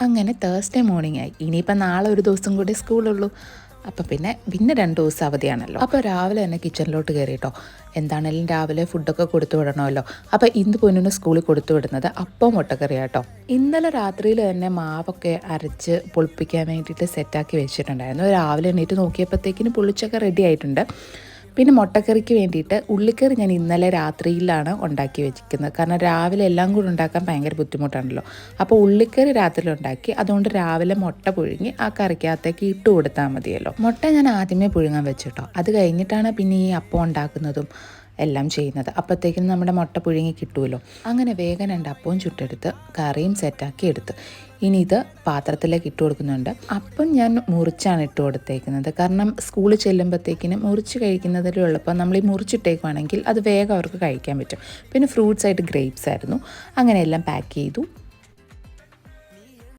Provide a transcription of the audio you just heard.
അങ്ങനെ Thursday morning ആയി. ഇനിയിപ്പോൾ നാളെ ഒരു ദിവസം കൂടി സ്കൂളുള്ളൂ. അപ്പോൾ പിന്നെ 2 ദിവസം അവധിയാണല്ലോ. അപ്പോൾ രാവിലെ തന്നെ കിച്ചണിലോട്ട് കയറി കേട്ടോ. എന്താണേലും രാവിലെ ഫുഡൊക്കെ കൊടുത്തു വിടണമല്ലോ. അപ്പോൾ ഇന്ന് പൊന്നിന് സ്കൂളിൽ കൊടുത്തു വിടുന്നത് അപ്പം മുട്ടക്കറിയാട്ടോ. ഇന്നലെ രാത്രിയിൽ തന്നെ മാവൊക്കെ അരച്ച് പുളിപ്പിക്കാൻ വേണ്ടിയിട്ട് സെറ്റാക്കി വെച്ചിട്ടുണ്ടായിരുന്നു. രാവിലെ എണീറ്റ് നോക്കിയപ്പോഴത്തേക്കിന് പുളിച്ചൊക്കെ റെഡി ആയിട്ടുണ്ട്. പിന്നെ മുട്ടക്കറിക്ക് വേണ്ടിയിട്ട് ഉള്ളിക്കറി ഞാൻ ഇന്നലെ രാത്രിയിലാണ് ഉണ്ടാക്കി വെച്ചിരിക്കുന്നത്. കാരണം രാവിലെ എല്ലാം കൂടി ഉണ്ടാക്കാൻ ഭയങ്കര ബുദ്ധിമുട്ടാണല്ലോ. അപ്പോൾ ഉള്ളിക്കറി രാത്രി ഉണ്ടാക്കി, അതുകൊണ്ട് രാവിലെ മുട്ട പുഴുങ്ങി ആ കറിക്കകത്തേക്ക് ഇട്ട് കൊടുത്താൽ മതിയല്ലോ. മുട്ട ഞാൻ ആദ്യമേ പുഴുങ്ങാൻ വെച്ചിട്ടോ. അത് കഴിഞ്ഞിട്ടാണ് പിന്നെ ഈ അപ്പം ഉണ്ടാക്കുന്നതും എല്ലാം ചെയ്യുന്നത്. അപ്പോഴത്തേക്കും നമ്മുടെ മുട്ട പുഴുങ്ങി കിട്ടുമല്ലോ. അങ്ങനെ വേഗം 2 അപ്പവും ചുട്ടെടുത്ത് കറിയും സെറ്റാക്കി എടുത്ത് ഇനി ഇത് പാത്രത്തിലേക്ക് ഇട്ട് കൊടുക്കുന്നുണ്ട്. അപ്പം ഞാൻ മുറിച്ചാണ് ഇട്ട് കൊടുത്തേക്കുന്നത്. കാരണം സ്കൂളിൽ ചെല്ലുമ്പോഴത്തേക്കിനും മുറിച്ച് കഴിക്കുന്നതിലും എളുപ്പം നമ്മൾ ഈ മുറിച്ചിട്ടേക്കുവാണെങ്കിൽ അത് വേഗം അവർക്ക് കഴിക്കാൻ പറ്റും. പിന്നെ ഫ്രൂട്ട്സ് ആയിട്ട് ഗ്രേപ്സ് ആയിരുന്നു. അങ്ങനെ എല്ലാം പാക്ക് ചെയ്തു.